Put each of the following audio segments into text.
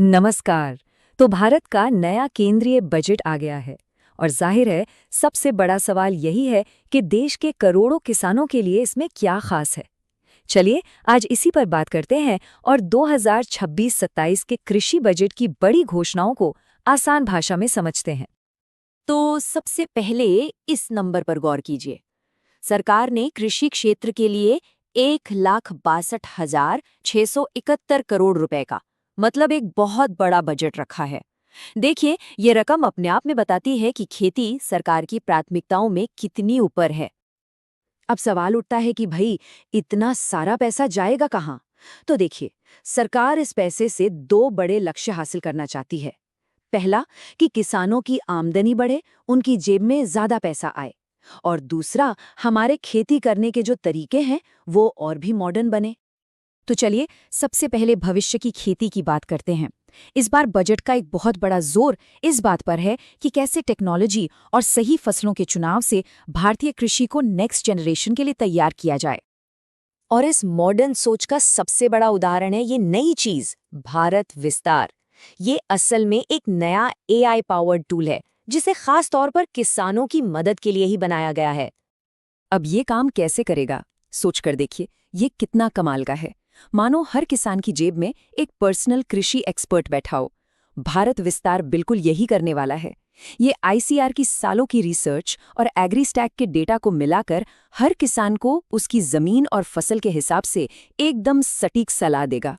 नमस्कार। तो भारत का नया केंद्रीय बजट आ गया है और जाहिर है सबसे बड़ा सवाल यही है कि देश के करोड़ों किसानों के लिए इसमें क्या खास है। चलिए आज इसी पर बात करते हैं और 2026-27 के कृषि बजट की बड़ी घोषणाओं को आसान भाषा में समझते हैं। तो सबसे पहले इस नंबर पर गौर कीजिए। सरकार ने कृषि क्षेत्र के लिए 1,62,671 करोड़ रुपए का मतलब एक बहुत बड़ा बजट रखा है। देखिए, ये रकम अपने आप में बताती है कि खेती सरकार की प्राथमिकताओं में कितनी ऊपर है। अब सवाल उठता है कि भाई इतना सारा पैसा जाएगा कहाँ? तो देखिए, सरकार इस पैसे से दो बड़े लक्ष्य हासिल करना चाहती है। पहला कि किसानों की आमदनी बढ़े, उनकी जेब में ज्यादा पैसा आए। और दूसरा, हमारे खेती करने के जो तरीके हैं वो और भी मॉडर्न बने। तो चलिए सबसे पहले भविष्य की खेती की बात करते हैं। इस बार बजट का एक बहुत बड़ा जोर इस बात पर है कि कैसे टेक्नोलॉजी और सही फसलों के चुनाव से भारतीय कृषि को नेक्स्ट जनरेशन के लिए तैयार किया जाए। और इस मॉडर्न सोच का सबसे बड़ा उदाहरण है ये नई चीज, भारत विस्तार। ये असल में एक नया AI पावर्ड टूल है जिसे खास तौर पर किसानों की मदद के लिए ही बनाया गया है। अब ये काम कैसे करेगा, सोचकर देखिए, ये कितना कमाल का है। मानो हर किसान की जेब में एक पर्सनल कृषि एक्सपर्ट बैठा हो। भारत विस्तार बिल्कुल यही करने वाला है। ये ICR की सालों की रिसर्च और एग्रीस्टैक के डेटा को मिलाकर हर किसान को उसकी जमीन और फसल के हिसाब से एकदम सटीक सलाह देगा।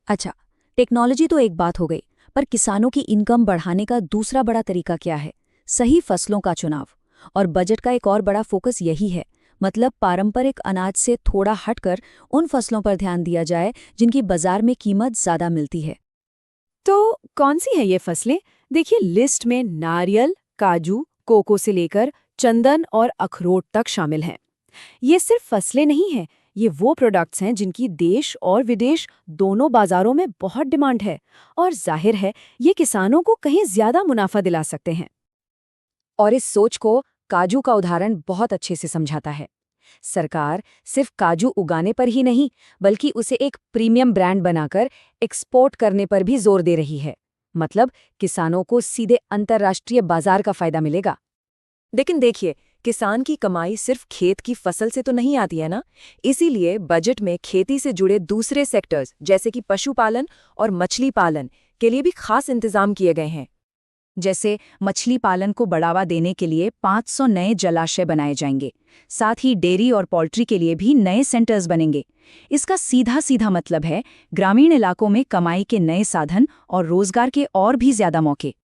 अच्छा, टेक्नोलॉजी तो एक बात हो गई, पर किसानों की इनकम बढ़ाने का दूसरा बड़ा तरीका क्या है? सही फसलों का चुनाव। और बजट का एक और बड़ा फोकस यही है, मतलब पारंपरिक अनाज से थोड़ा हटकर उन फसलों पर ध्यान दिया जाए जिनकी बाजार में कीमत ज्यादा मिलती है। तो कौन सी है ये फसलें? देखिए, लिस्ट में नारियल, काजू, कोको से लेकर चंदन और अखरोट तक शामिल हैं। ये सिर्फ फसलें नहीं हैं, ये वो प्रोडक्ट्स हैं जिनकी देश और विदेश दोनों बाजारों में बहुत डिमांड है और जाहिर है ये किसानों को कहीं ज्यादा मुनाफा दिला सकते हैं। और इस सोच को काजू का उदाहरण बहुत अच्छे से समझाता है। सरकार सिर्फ काजू उगाने पर ही नहीं, बल्कि उसे एक प्रीमियम ब्रांड बनाकर एक्सपोर्ट करने पर भी जोर दे रही है। मतलब किसानों को सीधे अंतर्राष्ट्रीय बाजार का फायदा मिलेगा। लेकिन देखिए, किसान की कमाई सिर्फ खेत की फसल से तो नहीं आती है ना। इसीलिए बजट में खेती से जुड़े दूसरे सेक्टर्स जैसे कि पशुपालन और मछली पालन के लिए भी खास इंतजाम किए गए हैं। जैसे मछली पालन को बढ़ावा देने के लिए 500 नए जलाशय बनाए जाएंगे। साथ ही डेयरी और पोल्ट्री के लिए भी नए सेंटर्स बनेंगे। इसका सीधा सीधा मतलब है ग्रामीण इलाकों में कमाई के नए साधन और रोजगार के और भी ज्यादा मौके।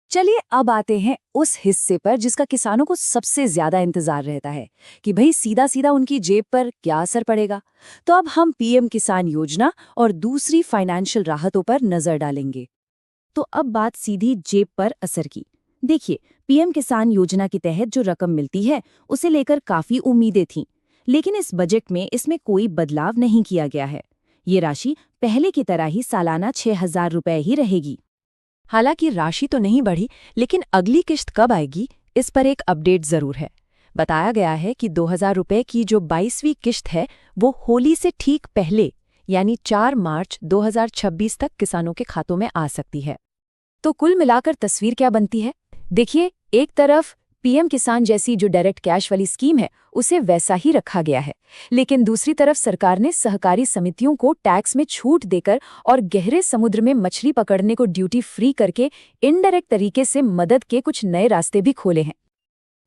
चलिए अब आते हैं उस हिस्से पर जिसका किसानों को सबसे ज्यादा इंतजार रहता है कि भाई सीधा सीधा उनकी जेब पर क्या असर पड़ेगा। तो अब हम PM किसान योजना और दूसरी फाइनेंशियल राहतों पर नजर डालेंगे। तो अब बात सीधी जेब पर असर की। देखिए, PM किसान योजना के तहत जो रकम मिलती है उसे लेकर काफी उम्मीदें थीं, लेकिन इस बजट में इसमें कोई बदलाव नहीं किया गया है। ये राशि पहले की तरह ही सालाना 6,000 रुपए ही रहेगी। हालांकि राशि तो नहीं बढ़ी, लेकिन अगली किश्त कब आएगी इस पर एक अपडेट जरूर है। बताया गया है कि 2,000 रुपए की जो 22वीं किश्त है वो होली से ठीक पहले यानी 4 मार्च 2026 तक किसानों के खातों में आ सकती है। तो कुल मिलाकर तस्वीर क्या बनती है? देखिए, एक तरफ PM किसान जैसी जो डायरेक्ट कैश वाली स्कीम है उसे वैसा ही रखा गया है, लेकिन दूसरी तरफ सरकार ने सहकारी समितियों को टैक्स में छूट देकर और गहरे समुद्र में मछली पकड़ने को ड्यूटी फ्री करके इनडायरेक्ट तरीके से मदद के कुछ नए रास्ते भी खोले हैं।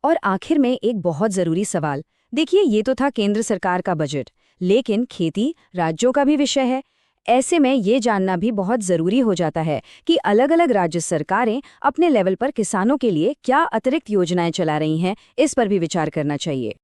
और आखिर में एक बहुत जरूरी सवाल। देखिए, ये तो था केंद्र सरकार का बजट, लेकिन खेती राज्यों का भी विषय है। ऐसे में ये जानना भी बहुत जरूरी हो जाता है कि अलग-अलग राज्य सरकारें अपने लेवल पर किसानों के लिए क्या अतिरिक्त योजनाएं चला रही हैं, इस पर भी विचार करना चाहिए।